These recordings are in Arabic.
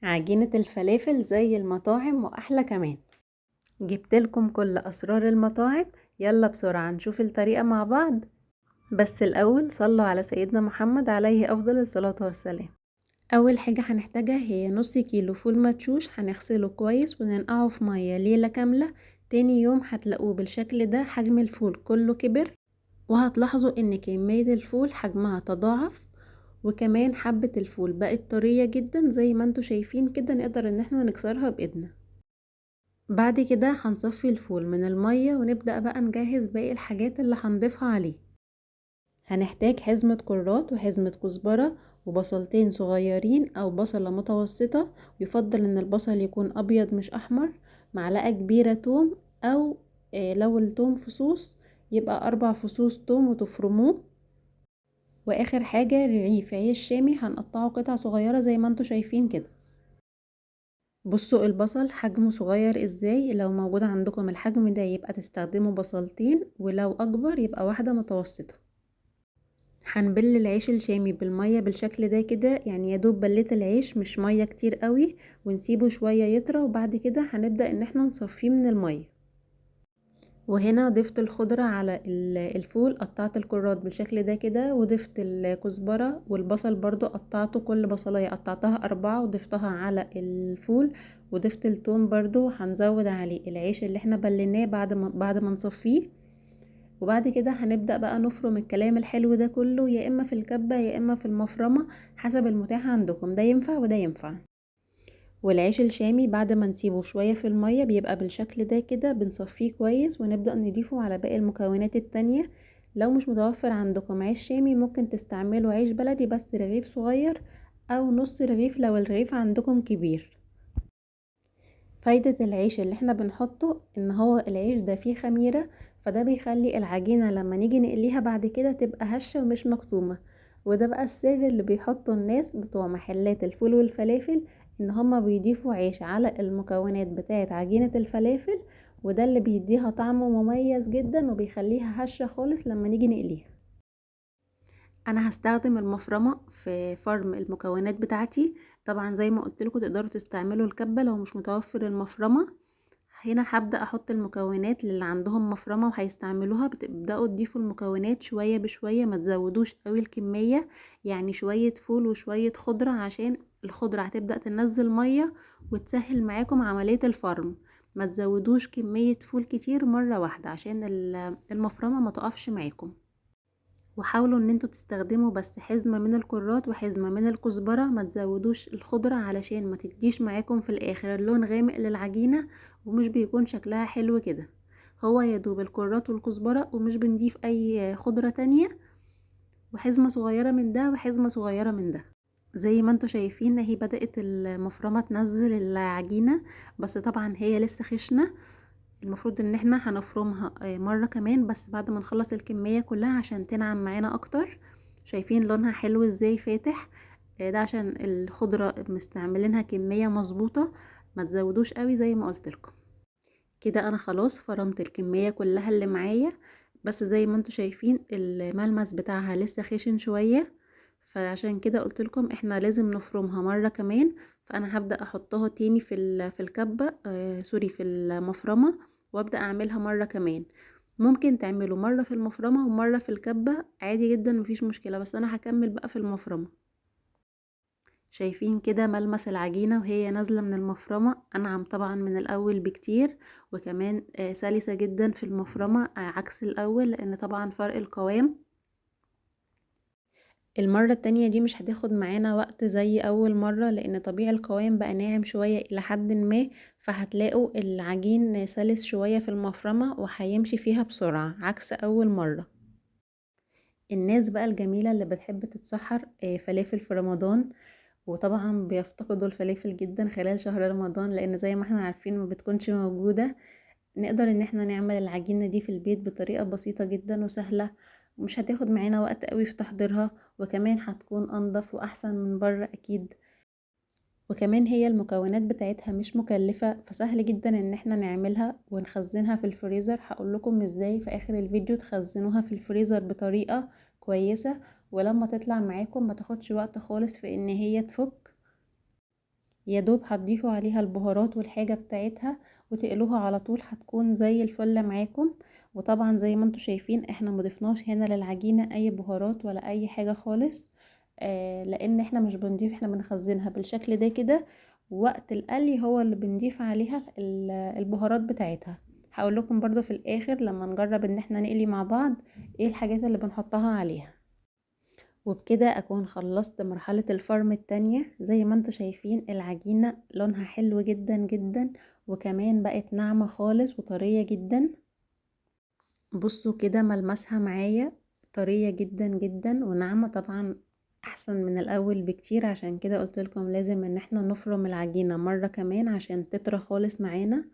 عجينة الفلافل زي المطاعم وأحلى كمان. جبتلكم كل أسرار المطاعم. يلا بسرعة نشوف الطريقة مع بعض. بس الأول صلوا على سيدنا محمد عليه أفضل الصلاة والسلام. أول حاجة هنحتاجها هي نص كيلو فول مدشوش، هنغسله كويس وننقعه في مية ليلة كاملة. تاني يوم هتلاقوه بالشكل ده، حجم الفول كله كبر، وهتلاحظوا ان كمية الفول حجمها تضاعف، وكمان حبة الفول بقت طرية جدا زي ما انتوا شايفين كده، نقدر ان احنا نكسرها بايدنا. بعد كده هنصفي الفول من المية ونبدأ بقى نجهز باقي الحاجات اللي هنضيفها عليه. هنحتاج حزمة كرات وحزمة كزبرة وبصلتين صغيرين او بصلة متوسطة، يفضل ان البصل يكون ابيض مش احمر. معلقة كبيرة توم، او لو التوم فصوص يبقى 4 فصوص توم وتفرموه. واخر حاجة رغيف عيش شامي هنقطعه قطع صغيرة زي ما انتوا شايفين كده. بصوا البصل حجمه صغير ازاي، لو موجود عندكم الحجم ده يبقى تستخدموا بصلتين، ولو اكبر يبقى واحدة متوسطة. هنبل العيش الشامي بالمية بالشكل ده كده، يعني يدوب بليت العيش مش مية كتير قوي، ونسيبه شوية يطرى، وبعد كده هنبدأ ان احنا نصفيه من المية. وهنا ضفت الخضرة على الفول، قطعت الكرات بالشكل ده كده، وضفت الكزبرة والبصل برضو قطعته، كل بصلاية قطعتها 4 وضفتها على الفول. وضفت التوم برضو، هنزود عليه العيش اللي احنا بليناه بعد ما نصفيه. وبعد كده هنبدأ بقى نفرم الكلام الحلو ده كله، يا اما في الكبة يا اما في المفرمة، حسب المتاح عندكم، ده ينفع وده ينفع. والعيش الشامي بعد ما نسيبه شوية في المية بيبقى بالشكل ده كده، بنصفيه كويس ونبدأ نضيفه على باقي المكونات التانية. لو مش متوفر عندكم عيش شامي ممكن تستعملوا عيش بلدي بس رغيف صغير، او نص رغيف لو الرغيف عندكم كبير. فايدة العيش اللي احنا بنحطه ان هو العيش ده فيه خميرة، فده بيخلي العجينة لما نيجي نقليها بعد كده تبقى هشة ومش مكتومة. وده بقى السر اللي بيحطه الناس بتوع محلات الفول والفلافل، ان هما بيضيفوا عيش على المكونات بتاعة عجينة الفلافل، وده اللي بيديها طعم مميز جدا وبيخليها هشة خالص لما نيجي نقليها. انا هستخدم المفرمة في فرم المكونات بتاعتي. طبعا زي ما قلت لكم تقدروا تستعملوا الكبة لو مش متوفر المفرمة. هنا هبدأ احط المكونات اللي عندهم مفرمة وهيستعملوها، بتبدأوا تضيفوا المكونات شوية بشوية، ما تزودوش قوي الكمية. يعني شوية فول وشوية خضرة، عشان الخضرة هتبدأ تنزل مية وتسهل معاكم عملية الفرم. ما تزودوش كمية فول كتير مرة واحدة عشان المفرمة ما تقفش معاكم. وحاولوا ان انتوا تستخدموا بس حزمة من الكرات وحزمة من الكزبرة، ما تزودوش الخضرة علشان ما تديش معاكم في الاخر اللون غامق للعجينة ومش بيكون شكلها حلو كده. هو يدوب الكرات والكزبرة ومش بنضيف اي خضرة تانية، وحزمة صغيرة من ده وحزمة صغيرة من ده. زي ما انتوا شايفين اهي بدأت المفرمة تنزل العجينة، بس طبعا هي لسه خشنة. المفروض ان احنا هنفرمها مرة كمان، بس بعد ما نخلص الكمية كلها عشان تنعم معانا اكتر. شايفين لونها حلو ازاي فاتح؟ ده عشان الخضرة مستعملينها كمية مظبوطة، ما تزودوش قوي زي ما قلت لكم. كده انا خلاص فرمت الكمية كلها اللي معايا، بس زي ما انتوا شايفين الملمس بتاعها لسه خشن شوية، فعشان كده قلت لكم احنا لازم نفرمها مرة كمان. فانا هبدأ احطها تاني في الكبة، سوري، في المفرمة، وابدأ اعملها مرة كمان. ممكن تعملوا مرة في المفرمة ومرة في الكبة عادي جدا، مفيش مشكلة، بس انا هكمل بقى في المفرمة. شايفين كده ملمس العجينة وهي نازلة من المفرمة انعم طبعا من الاول بكتير، وكمان سلسة جدا في المفرمة عكس الاول، لان طبعا فرق القوام. المرة التانية دي مش هتاخد معانا وقت زي اول مرة، لان طبيعي القوام بقى ناعم شوية الى حد ما، فهتلاقوا العجين سلس شوية في المفرمة وهيمشي فيها بسرعة عكس اول مرة. الناس بقى الجميلة اللي بتحب تتسحر فلافل في رمضان، وطبعا بيفتقدوا الفلافل جدا خلال شهر رمضان، لان زي ما احنا عارفين ما بتكونش موجودة. نقدر ان احنا نعمل العجينة دي في البيت بطريقة بسيطة جدا وسهلة، ومش هتاخد معانا وقت قوي في تحضيرها، وكمان هتكون انضف واحسن من بره اكيد. وكمان هي المكونات بتاعتها مش مكلفة، فسهل جدا ان احنا نعملها ونخزنها في الفريزر. هقولكم ازاي في اخر الفيديو تخزنوها في الفريزر بطريقة كويسة، ولما تطلع معاكم ما تاخدش وقت خالص في ان هي تفك. يا دوب هتضيفوا عليها البهارات والحاجة بتاعتها وتقلوها على طول، هتكون زي الفل معاكم. وطبعا زي ما انتوا شايفين احنا مضفناش هنا للعجينة اي بهارات ولا اي حاجة خالص، لان احنا مش بنضيف، احنا بنخزنها بالشكل ده كده. وقت القلي هو اللي بنضيف عليها البهارات بتاعتها. هقول لكم برضو في الاخر لما نجرب ان احنا نقلي مع بعض ايه الحاجات اللي بنحطها عليها. وبكده اكون خلصت مرحلة الفرم التانية. زي ما انتوا شايفين العجينة لونها حلو جدا جدا، وكمان بقت ناعمة خالص وطرية جدا. بصوا كده ملمسها معايا طرية جدا جدا وناعمة، طبعا احسن من الاول بكتير. عشان كده قلت لكم لازم ان احنا نفرم العجينة مرة كمان عشان تطرى خالص معانا.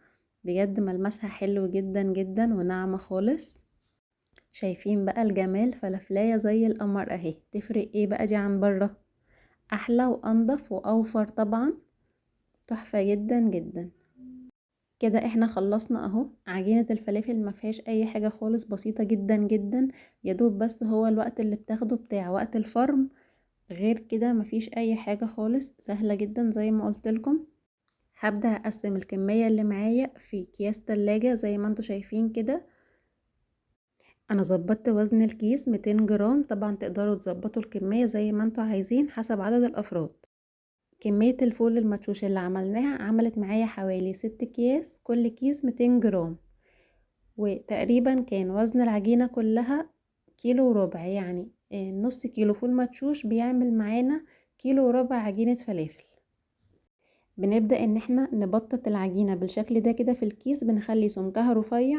بجد ملمسها حلو جدا جدا وناعمة خالص. شايفين بقى الجمال؟ فلفلاية زي القمر اهي. تفرق ايه بقى دي عن بره؟ احلى وانضف واوفر طبعا. تحفة جدا جدا. كده احنا خلصنا اهو عجينة الفلافل، ما فيهاش اي حاجة خالص، بسيطة جدا جدا. يدوب بس هو الوقت اللي بتاخده بتاع وقت الفرم، غير كده مفيش اي حاجة خالص، سهلة جدا زي ما قلت لكم. هبدأ اقسم الكمية اللي معايا في اكياس تلاجة زي ما انتوا شايفين كده. انا ظبطت وزن الكيس 200 جرام، طبعا تقدروا تظبطوا الكمية زي ما انتوا عايزين حسب عدد الافراد. كمية الفول المدشوش اللي عملناها عملت معايا حوالي 6 اكياس، كل كيس 200 جرام. وتقريبا كان وزن العجينة كلها كيلو وربع، يعني نص كيلو فول مدشوش بيعمل معانا كيلو وربع عجينة فلافل. بنبدأ ان احنا نبطط العجينة بالشكل ده كده في الكيس، بنخلي سمكها رفيع.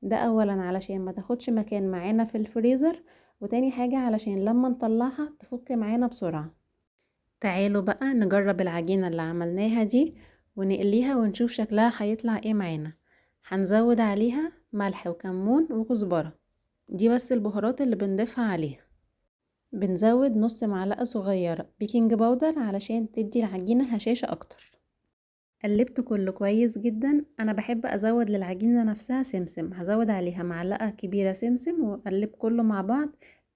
ده اولا علشان ما تاخدش مكان معانا في الفريزر، وتاني حاجة علشان لما نطلعها تفك معانا بسرعة. تعالوا بقى نجرب العجينة اللي عملناها دي ونقليها ونشوف شكلها هيطلع ايه معانا. هنزود عليها ملح وكمون وكزبرة، دي بس البهارات اللي بنضيفها عليها. بنزود نص معلقة صغيرة بيكنج باودر علشان تدي العجينة هشاشة اكتر. قلبت كله كويس جدا. انا بحب ازود للعجينة نفسها سمسم، هزود عليها معلقة كبيرة سمسم واقلب كله مع بعض.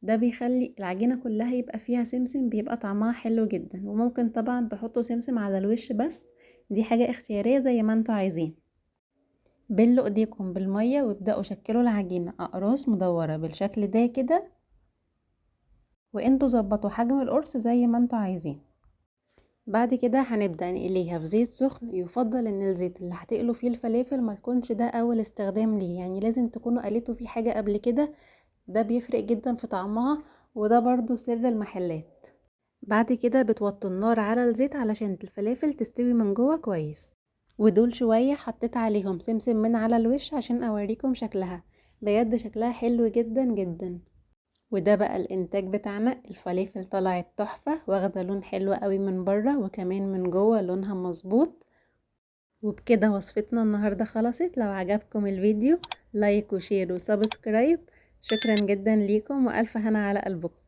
ده بيخلي العجينة كلها يبقى فيها سمسم، بيبقى طعمها حلو جدا. وممكن طبعا تحطوا سمسم على الوش، بس دي حاجة اختيارية زي ما انتوا عايزين. بلوا ايديكم بالمية وابدأوا شكلوا العجينة اقراص مدورة بالشكل ده كده، وانتوا ظبطوا حجم القرص زي ما انتوا عايزين. بعد كده هنبدأ نقليها في زيت سخن. يفضل ان الزيت اللي هتقلوا فيه الفلافل ما يكونش ده اول استخدام ليه، يعني لازم تكونوا قليتوا فيه حاجة قبل كده، ده بيفرق جدا في طعمها، وده برضو سر المحلات. بعد كده بتوطوا النار على الزيت علشان الفلافل تستوي من جوه كويس. ودول شوية حطيت عليهم سمسم من على الوش عشان اوريكم شكلها. بجد شكلها حلو جدا جدا. وده بقى الانتاج بتاعنا. الفلافل طلعت تحفة، واخدة لون حلو قوي من بره وكمان من جوه لونها مظبوط. وبكده وصفتنا النهاردة خلصت. لو عجبكم الفيديو لايك وشير وسبسكرايب. شكرا جدا ليكم والف هنا على قلبكم.